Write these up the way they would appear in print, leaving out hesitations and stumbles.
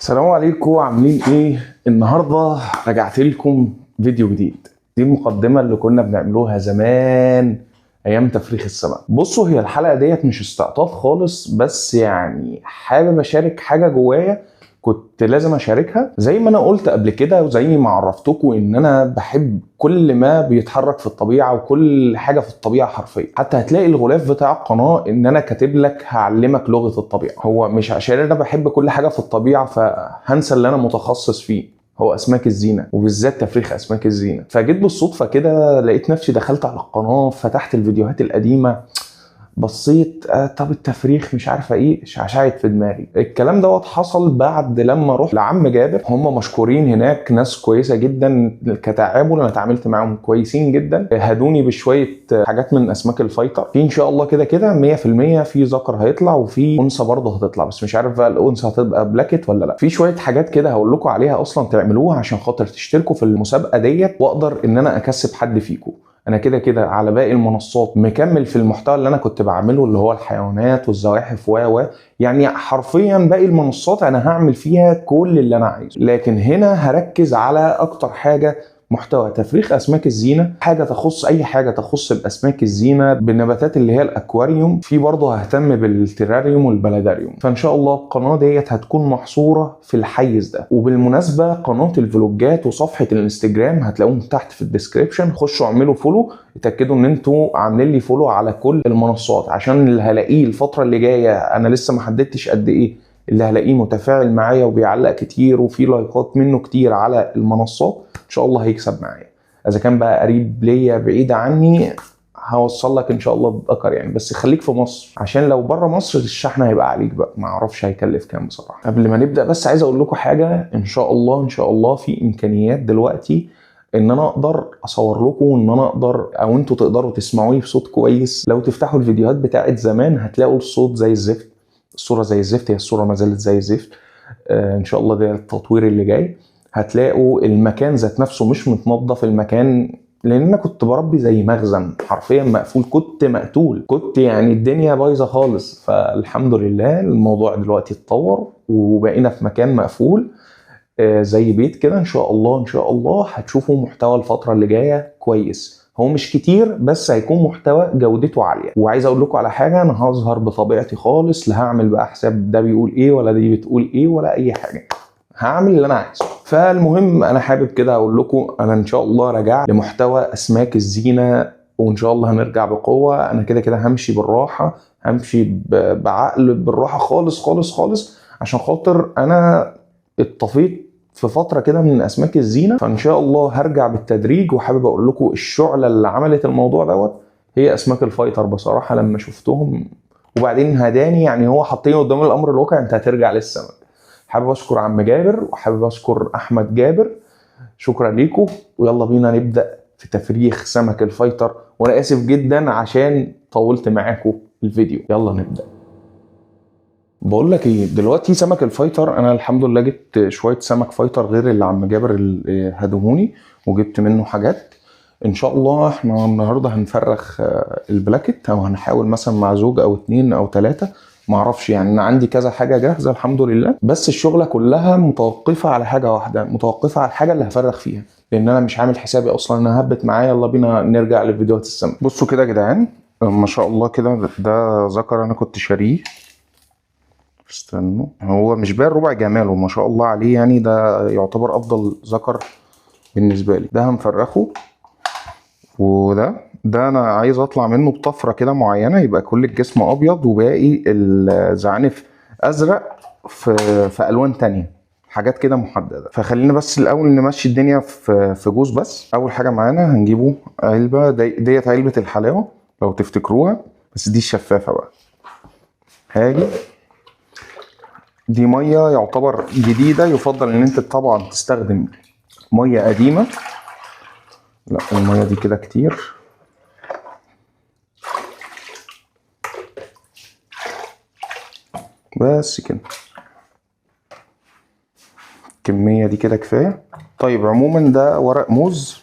السلام عليكم، عاملين ايه؟ النهارده رجعت لكم فيديو جديد. دي المقدمه اللي كنا بنعملوها زمان ايام تفريخ السمك. بصوا، هي الحلقه ديت مش استعطاف خالص، بس يعني حابب اشارك حاجه جوايا كنت لازم اشاركها. زي ما انا قلت قبل كده وزي ما عرفتكم ان انا بحب كل ما بيتحرك في الطبيعه وكل حاجه في الطبيعه حرفيا. حتى هتلاقي الغلاف بتاع القناه ان انا كاتب لك هعلمك لغه الطبيعه. هو مش عشان انا بحب كل حاجه في الطبيعه فهنسى اللي انا متخصص فيه، هو اسماك الزينه وبالذات تفريخ اسماك الزينه. فجيت بالصدفه كده لقيت نفسي دخلت على القناه، فتحت الفيديوهات القديمه، بصيت طب التفريخ مش عارفه ايه، شعشعت في دماغي. الكلام دوت حصل بعد لما رحت لعم جابر. هم مشكورين هناك، ناس كويسه جدا كتعامل، انا اتعاملت معاهم كويسين جدا. هدوني بشويه حاجات من اسماك الفايتر. في ان شاء الله كده كده 100% في ذكر هيطلع وفي انثى برضه هتطلع، بس مش عارف بقى الانثى هتبقى بلاكت ولا لا. في شويه حاجات كده هقول لكم عليها اصلا تعملوها عشان خاطر تشتركوا في المسابقه ديت واقدر ان انا اكسب حد فيكم. انا كده كده على باقي المنصات مكمل في المحتوى اللي انا كنت بعمله، اللي هو الحيوانات والزواحف يعني حرفيا باقي المنصات انا هعمل فيها كل اللي انا عايزه، لكن هنا هركز على اكتر حاجه محتوى تفريخ اسماك الزينه. حاجه تخص اي حاجه تخص الاسماك الزينه بالنباتات اللي هي الاكواريوم. في برضه ههتم بالتراريوم والبلاداريوم. فان شاء الله القناه ديت هتكون محصوره في الحيز ده. وبالمناسبه قناه الفلوجات وصفحه الانستجرام هتلاقوهم تحت في الديسكريبشن، خشوا اعملوا فولو. اتاكدوا ان انتوا عاملين لي فولو على كل المنصات، عشان اللي هلاقيه الفتره اللي جايه انا لسه ما حددتش قد ايه اللي هلاقيه متفاعل معايا وبيعلق كتير وفي لايكات منه كتير على المنصات ان شاء الله هيكسب معايا. اذا كان بقى قريب ليا بعيد عني هوصل لك ان شاء الله بذكر يعني، بس خليك في مصر عشان لو بره مصر الشحن هيبقى عليك بقى، ما اعرفش هيكلف كام بصراحه. قبل ما نبدا بس عايز اقول لكم حاجه، ان شاء الله في امكانيات دلوقتي ان انا اقدر اصور لكم، وان انا اقدر او انتوا تقدروا تسمعوني بصوت كويس. لو تفتحوا الفيديوهات بتاعت زمان هتلاقوا الصوت زي الزفت، الصوره زي الزفت، هي الصوره ما زالت زي الزفت. ان شاء الله ده التطوير اللي جاي. هتلاقوا المكان ذات نفسه مش متنظف المكان، لان انا كنت بربي زي مخزن حرفيا مقفول، كنت مقتول، كنت يعني الدنيا بايظه خالص. فالحمد لله الموضوع دلوقتي اتطور وبقينا في مكان مقفول زي بيت كده. ان شاء الله هتشوفوا محتوى الفتره اللي جايه كويس. هو مش كتير بس هيكون محتوى جودته عاليه. وعايز اقول لكم على حاجه، انا هظهر بطبيعتي خالص، لا هعمل بقى حساب ده بيقول ايه ولا دي بتقول ايه ولا اي حاجه، هعمل اللي انا عايزه. فالمهم انا حابب كده اقول لكم انا ان شاء الله راجع لمحتوى اسماك الزينه، وان شاء الله هنرجع بقوه. انا كده كده همشي بالراحه، همشي بعقل بالراحه خالص خالص خالص، عشان خاطر انا اتطفيت في فتره كده من اسماك الزينه. فان شاء الله هرجع بالتدريج. وحابب اقول لكم الشعله اللي عملت الموضوع دوت هي اسماك الفايتر بصراحه. لما شفتهم وبعدين هداني، يعني هو حاطيني قدام الامر الواقع، انت هترجع للسمك. حابب اشكر عم جابر وحابب اشكر احمد جابر، شكرا ليكم. ويلا بينا نبدا في تفريخ سمك الفايتر. وانا اسف جدا عشان طولت معاكم الفيديو، يلا نبدا. بقول لك ايه، دلوقتي سمك الفايتر انا الحمد لله جبت شويه سمك فايتر غير اللي عم جابر اللي هدهوني، وجبت منه حاجات. ان شاء الله احنا النهارده هنفرخ البلاكت، او هنحاول مثلا مع زوج او 2 أو 3، معرفش يعني. انا عندي كذا حاجه جاهزه الحمد لله، بس الشغله كلها متوقفه على حاجه واحده، متوقفه على الحاجه اللي هفرخ فيها، لان انا مش عامل حسابي اصلا انا هبت معايا. يلا بينا نرجع لفيديوهات السمك. بصوا كده يا جدعان، ما شاء الله كده ده ذكر انا كنت شاريه. استنوا، هو مش باين ربع جماله ما شاء الله عليه، يعني ده يعتبر افضل ذكر بالنسبه لي. ده هنفرخه، ده انا عايز اطلع منه بطفره كده معينه، يبقى كل الجسم ابيض وباقي الزعانف ازرق في الوان تانية، حاجات كده محدده. فخلينا بس الاول نمشي الدنيا في جوز. بس اول حاجه معانا هنجيبه علبه ديت علبه الحلاوه لو تفتكروها، بس دي الشفافه بقى. هاجي دي ميه يعتبر جديده، يفضل ان انت طبعا تستخدم ميه قديمه. لا الميه دي كده كتير، بس كده الكميه دي كده كفايه. طيب عموما ده ورق موز،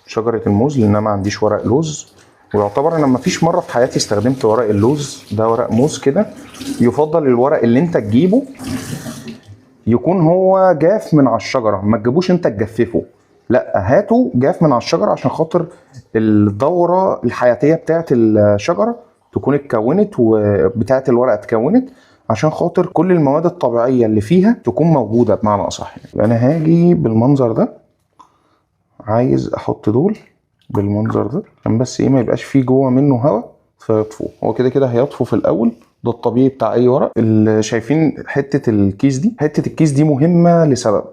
شجره الموز، لان انا ما عنديش ورق لوز، ويعتبر انا ما فيش مره في حياتي استخدمت ورق اللوز. ده ورق موز كده، يفضل الورق اللي انت تجيبه يكون هو جاف من على الشجره، ما تجيبوش انت تجففه، لا هاته جاف من على الشجره عشان خاطر الدوره الحياتيه بتاعه الشجره تكون اتكونت وبتاعه الورقه اتكونت، عشان خاطر كل المواد الطبيعيه اللي فيها تكون موجوده بمعنى اصح. يبقى انا هاجي بالمنظر ده، عايز احط دول بالمنظر ده عشان بس ايه ما يبقاش فيه جوه منه هواء فيطفو. هو كده كده هيطفو في الاول، ده الطبيعي بتاع اي ورق. اللي شايفين حته الكيس دي، حته الكيس دي مهمه لسبب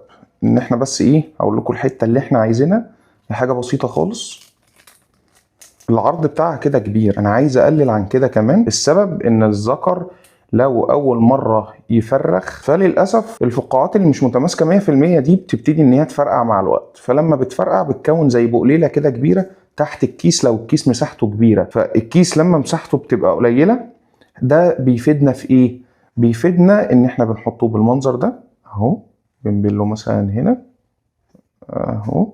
ان احنا بس ايه هقول لكم الحته اللي احنا عايزينها، هي حاجه بسيطه خالص. العرض بتاعها كده كبير، انا عايز اقلل عن كده كمان. السبب ان الذكر لو اول مره يفرخ فللاسف الفقاعات اللي مش متماسكه 100% دي بتبتدي ان هي تفرقع مع الوقت، فلما بتفرقع بتكون زي بقليله كده كبيره تحت الكيس لو الكيس مساحته كبيره. فالكيس لما مساحته بتبقى قليله ده بيفيدنا في ايه؟ بيفيدنا ان احنا بنحطه بالمنظر ده اهو، بنبله مثلا هنا اهو.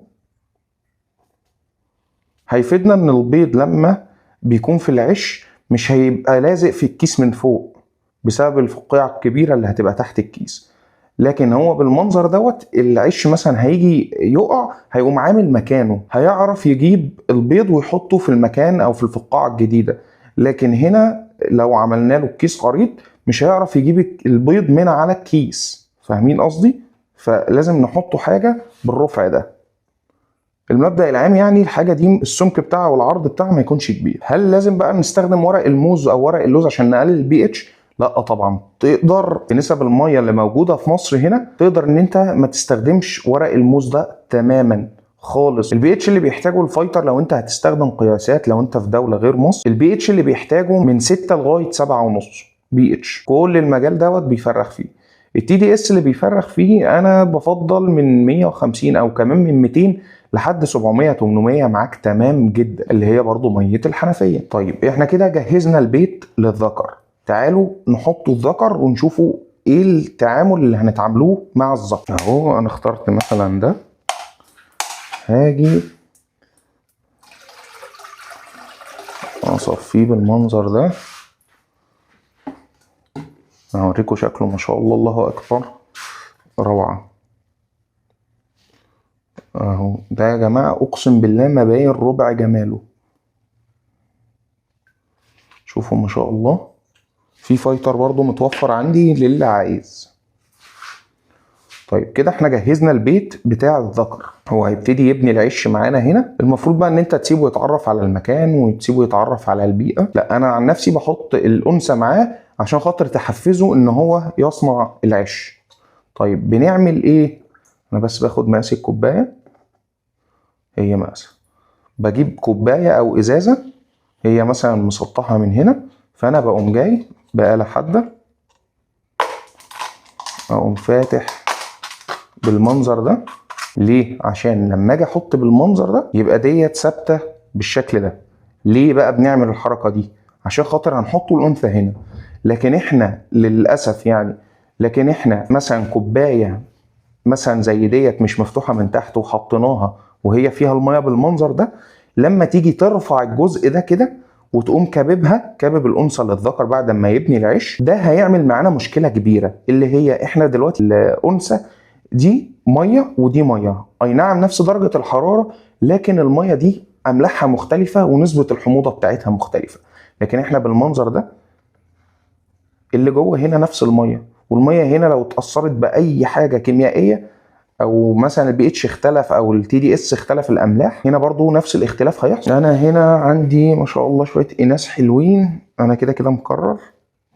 هيفيدنا ان البيض لما بيكون في العش مش هيبقى لازق في الكيس من فوق بسبب الفقاعة الكبيرة اللي هتبقى تحت الكيس، لكن هو بالمنظر دوت العش مثلا هيجي يقع هيقوم عامل مكانه، هيعرف يجيب البيض ويحطه في المكان او في الفقاعة الجديدة. لكن هنا لو عملنا له الكيس عريض مش هيعرف يجيب البيض من على الكيس، فاهمين قصدي؟ فلازم نحطه حاجة بالرفع ده. المبدأ العام يعني الحاجة دي السمك بتاعها والعرض بتاعها ما يكونش كبير. هل لازم بقى نستخدم ورق الموز او ورق اللوز عشان نقلل البي اتش؟ لا طبعا. تقدر نسب المية اللي موجودة في مصر هنا تقدر ان انت ما تستخدمش ورق الموز ده تماما خالص. البي اتش اللي بيحتاجه الفايتر لو انت هتستخدم قياسات، لو انت في دولة غير مصر، البي اتش اللي بيحتاجه من 6 لغاية 7.5 بي اتش. كل المجال دوت بيفرخ فيه. التي دي اس اللي بيفرخ فيه انا بفضل من 150 او كمان من 200 لحد 700 800 معاك تمام جدا، اللي هي برضو ميه الحنفيه. طيب احنا كده جهزنا البيت للذكر، تعالوا نحطوا الذكر ونشوفوا ايه التعامل اللي هنتعاملوه مع الذكر. اهو انا اخترت مثلا ده، هاجي اصفيه بالمنظر ده، هوريكم شكله ما شاء الله الله اكبر روعه. اهو ده يا جماعه اقسم بالله ما باين ربع جماله، شوفوا ما شاء الله. في فايتر برضو متوفر عندي للي عايز. طيب كده احنا جهزنا البيت بتاع الذكر، هو هيبتدي يبني العش معانا هنا. المفروض بقى ان انت تسيبه يتعرف على المكان وتسيبه يتعرف على البيئه، لا انا عن نفسي بحط الانثى معاه عشان خاطر تحفزه ان هو يصنع العش. طيب بنعمل ايه؟ انا بس باخد مقاس الكوبايه، هي مقاسها، بجيب كوبايه او ازازه هي مثلا مسطحه من هنا، فانا بقوم جاي بآلة حادة اقوم فاتح بالمنظر ده. ليه؟ عشان لما اجي احط بالمنظر ده يبقى ديت ثابته بالشكل ده. ليه بقى بنعمل الحركه دي؟ عشان خاطر هنحطه الانثى هنا، لكن احنا للاسف يعني لكن احنا مثلا كوبايه مثلا زي ديت مش مفتوحه من تحت وحطيناها وهي فيها الميه بالمنظر ده، لما تيجي ترفع الجزء ده كده وتقوم كابب الانثى للذكر بعد ما يبني العش، ده هيعمل معانا مشكله كبيره، اللي هي احنا دلوقتي الانثى دي ميه ودي ميه، اي نعم نفس درجه الحراره، لكن الميه دي املاحها مختلفه ونسبه الحموضه بتاعتها مختلفه. لكن احنا بالمنظر ده اللي جوه هنا نفس الميه، والميه هنا لو اتاثرت باي حاجه كيميائيه او مثلا البي اتش اختلف او التي دي اس اختلف الاملاح، هنا برضو نفس الاختلاف هيحصل. انا هنا عندي ما شاء الله شويه اناث حلوين، انا كده كده مقرر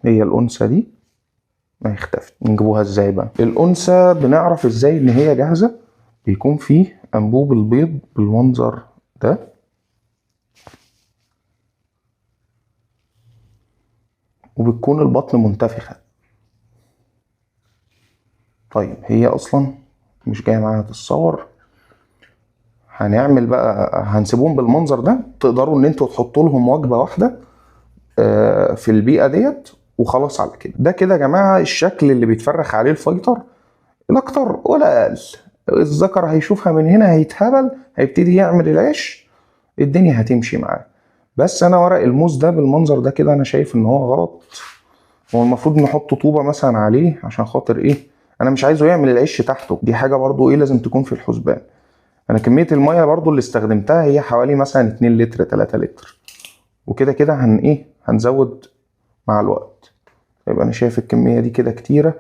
هي الانثى دي ما اختفت. نجيبوها ازاي بقى؟ الانثى بنعرف ازاي ان هي جاهزه، بيكون فيه انبوب البيض بالمنظر ده، وبتكون البطن منتفخه. طيب هي اصلا مش جايه معاها تتصور، هنعمل بقى هنسيبهم بالمنظر ده. تقدروا ان انتوا تحطوا لهم وجبه واحده في البيئه ديت وخلاص على كده. ده كده يا جماعه الشكل اللي بيتفرخ عليه الفايتر، لا اكتر ولا اقل. الذكر هيشوفها من هنا هيتهبل، هيبتدي يعمل العش، الدنيا هتمشي معاه. بس انا ورق الموز ده بالمنظر ده كده انا شايف ان هو غلط، هو المفروض نحط طوبه مثلا عليه عشان خاطر ايه انا مش عايزه يعمل العش تحته، دي حاجه برضو ايه لازم تكون في الحسبان. انا كميه الميه برضو اللي استخدمتها هي حوالي مثلا 2 لتر 3 لتر، وكده كده هنزود مع الوقت. يبقى انا شايف الكميه دي كده كتيره،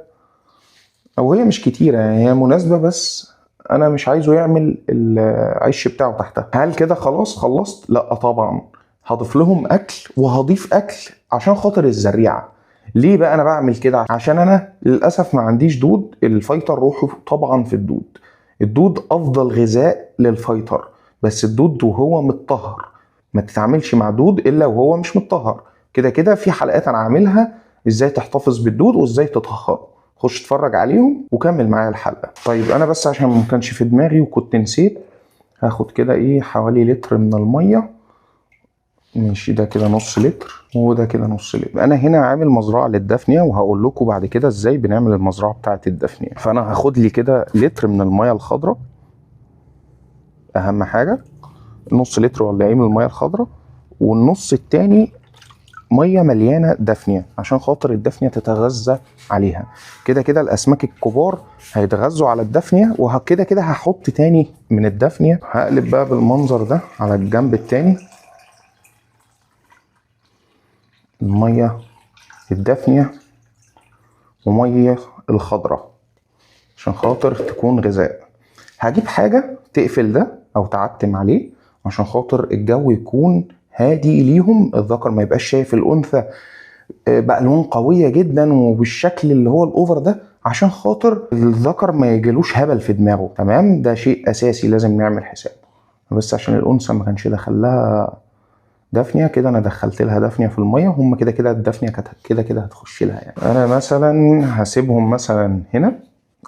او هي مش كتيره يعني هي مناسبه، بس انا مش عايزه يعمل العش بتاعه تحتها. هل كده خلاص خلصت؟ لا طبعا، هضيف لهم اكل وهضيف اكل عشان خاطر الزريعه. ليه بقى انا بعمل كده؟ عشان انا للاسف ما عنديش دود. الفيطر روحه طبعا في الدود، الدود افضل غذاء للفيطر، بس الدود وهو متطهر. ما تتعاملش مع دود الا وهو مش متطهر. كده كده في حلقات انا عاملها ازاي تحتفظ بالدود وازاي تطهره، خش اتفرج عليهم وكمل معايا الحلقه. طيب انا بس عشان ما كانش في دماغي وكنت نسيت، هاخد كده ايه حوالي لتر من الميه. ماشي، ده كده نص لتر وده كده نص لتر. انا هنا عامل مزرعه للدفنيه، وهقول لكم بعد كده ازاي بنعمل المزرعه بتاعه الدفنيه. فانا هاخد لي كده لتر من الميه الخضراء، اهم حاجه نص لتر ولا ايه من الميه الخضراء، والنص التاني ميه مليانه دافنيه عشان خاطر الدافنيه تتغذى عليها. كده كده الاسماك الكبار هيتغذوا على الدافنيه، وكده كده هحط تاني من الدافنيه. هقلب بقى بالمنظر ده على الجنب التاني الميه الدافنيه وميه الخضراء عشان خاطر تكون غذاء. هجيب حاجه تقفل ده او تعتم عليه عشان خاطر الجو يكون هادي ليهم، الذكر ما يبقاش شايف الانثى بألوان قوية جدا وبالشكل اللي هو الأوفر ده، عشان خاطر الذكر ما يجيلوش هبل في دماغه. تمام، ده شيء أساسي لازم نعمل حسابه. بس عشان الأنثى ما كانش دخل لها دافنية كده، أنا دخلت لها دافنية في المية، هم كده كده الدافنية كانت كده كده هتخش لها يعني. أنا مثلا هسيبهم مثلا هنا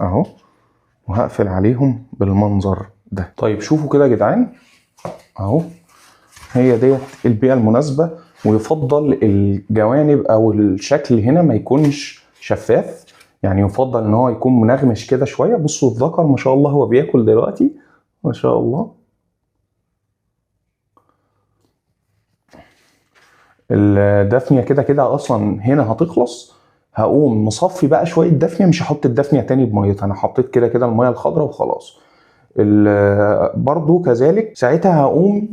أهو، وهقفل عليهم بالمنظر ده. طيب شوفوا كده يا جدعان أهو، هي ديت البيئة المناسبة. ويفضل الجوانب او الشكل هنا ما يكونش شفاف، يعني يفضل ان هو يكون منغمش كده شوية. بصوا الذكر ما شاء الله هو بياكل دلوقتي ما شاء الله. الدفنية كده كده اصلا هنا هتخلص، هقوم مصفي بقى شوية دفنية، مش هحط الدفنية تاني بميتها، انا حطيت كده كده المية الخضراء وخلاص. برضو كذلك ساعتها هقوم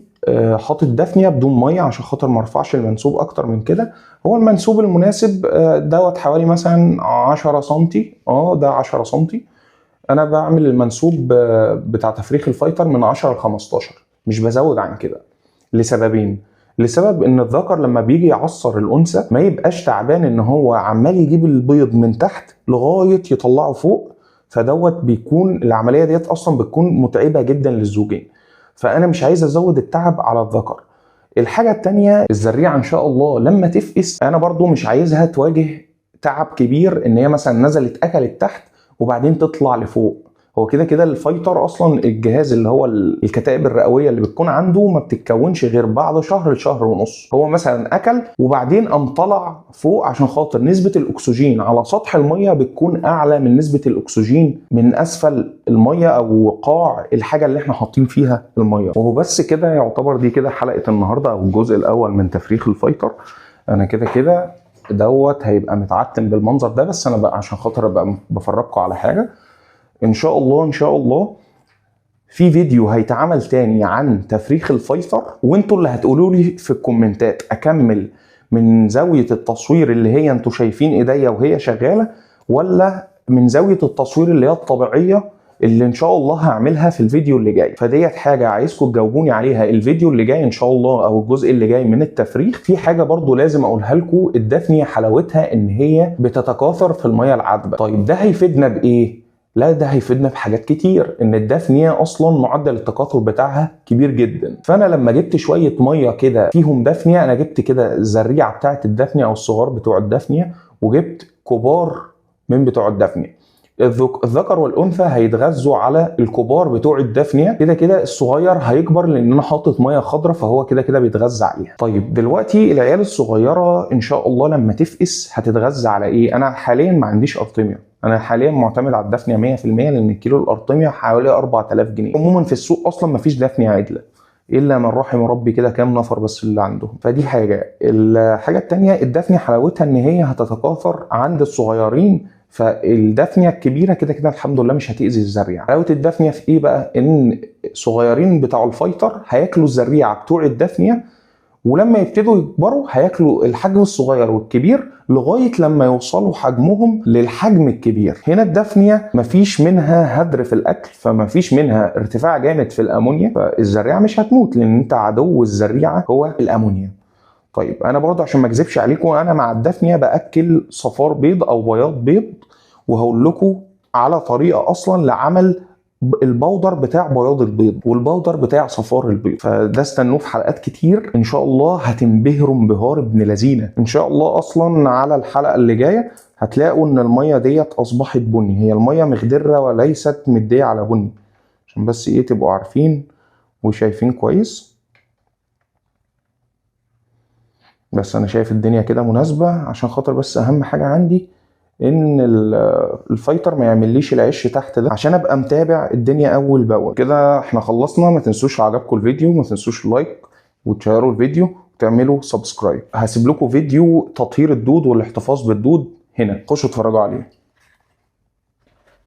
حاطط دافنية بدون ميه عشان خاطر ما ارفعش المنسوب اكتر من كده. هو المنسوب المناسب دوت حوالي مثلا 10 سنتي، ده 10 سنتي. انا بعمل المنسوب بتاع تفريخ الفيطر من 10 ل 15، مش بزود عن كده لسببين. لسبب ان الذكر لما بيجي يعصر الانثى ما يبقاش تعبان ان هو عمال يجيب البيض من تحت لغايه يطلعه فوق، فدوت بيكون العمليه ديت اصلا بتكون متعبه جدا للزوجين، فانا مش عايز ازود التعب على الذكر. الحاجه التانيه الزريعه ان شاء الله لما تفقس، انا برضو مش عايزها تواجه تعب كبير ان هي مثلا نزلت اكلت تحت وبعدين تطلع لفوق. هو كده كده الفيطر اصلا الجهاز اللي هو الكتائب الرئويه اللي بتكون عنده ما بتتكونش غير بعد شهر لشهر ونص. هو مثلا اكل وبعدين قام طلع فوق عشان خاطر نسبه الاكسجين على سطح الميه بتكون اعلى من نسبه الاكسجين من اسفل الميه او قاع الحاجه اللي احنا حاطين فيها الميه. وهو بس كده يعتبر دي كده حلقه النهارده او الجزء الاول من تفريخ الفيطر. انا كده كده دوت هيبقى متعتم بالمنظر ده، بس انا بقى عشان خاطر ابقى بفرجكم على حاجه. ان شاء الله في فيديو هيتعمل تاني عن تفريخ الفيطر، وانتوا اللي هتقولوا لي في الكومنتات اكمل من زاوية التصوير اللي هي انتوا شايفين ايديا وهي شغالة، ولا من زاوية التصوير اللي هي الطبيعية اللي ان شاء الله هعملها في الفيديو اللي جاي. فديت حاجة عايزكم تجاوبوني عليها الفيديو اللي جاي ان شاء الله، او الجزء اللي جاي من التفريخ. في حاجة برضو لازم اقولها لكم، الدفنية حلاوتها ان هي بتتكاثر في المية العذبة. طيب ده هيفيدنا بايه؟ لا ده هيفيدنا في حاجات كتير، ان الدفنية اصلا معدل التكاثر بتاعها كبير جدا. فانا لما جبت شوية مية كده فيهم دفنية، انا جبت كده الزريعة بتاعت الدفنية او الصغار بتوع الدفنية، وجبت كبار من بتوع الدفنية. الذكر والانثى هيتغذوا على الكبار بتوع الدفنية. كده كده الصغير هيكبر لان انا حاطط ميه خضراء، فهو كده كده بيتغذى عليها. طيب دلوقتي العيال الصغيره ان شاء الله لما تفقس هتتغذى على ايه؟ انا حاليا ما عنديش ارطميا، انا حاليا معتمد على الدفنية 100%، لان كيلو الارطمية حوالي 4000 جنيه. عموما في السوق اصلا ما فيش دفنية عدله الا من رحم ربي، كده كام نفر بس اللي عندهم. فدي حاجه. الحاجه الثانيه الدفنية حلاوتها ان هي هتتكاثر عند الصغيرين فالدفنيه الكبيره كده كده الحمد لله مش هتاذي الزريعه. حلاوه الدفنيه في ايه بقى؟ ان صغيرين بتاع الفايتر هياكلوا الزريعه بتوع الدفنيه، ولما يبتدوا يكبروا هياكلوا الحجم الصغير والكبير لغايه لما يوصلوا حجمهم للحجم الكبير. هنا الدفنيه مفيش منها هدر في الاكل، فمفيش منها ارتفاع جامد في الامونيا، فالزريعه مش هتموت لان انت عدو الزريعه هو الامونيا. طيب انا برضه عشان ما اكذبش عليكم، انا مع الدفنيه باكل صفار بيض او بياض بيض، وهقول لكم على طريقه اصلا لعمل البودر بتاع بياض البيض والبودر بتاع صفار البيض، فده استنوه في حلقات كتير ان شاء الله، هتنبهروا انبهار ابن لذينه ان شاء الله. اصلا على الحلقه اللي جايه هتلاقوا ان الميه ديت اصبحت بني، هي الميه مخضره وليست مديه على بني، عشان بس ايه تبقوا عارفين وشايفين كويس. بس انا شايف الدنيا كده مناسبه، عشان خاطر بس اهم حاجه عندي ان الفايتر ما يعمليش العش تحت ده، عشان ابقى متابع الدنيا اول باول. كده احنا خلصنا. ما تنسوش لو عجبكم الفيديو ما تنسوش لايك وتشيروا الفيديو وتعملوا سبسكرايب. هسيب لكم فيديو تطهير الدود والاحتفاظ بالدود هنا، خشوا اتفرجوا عليه.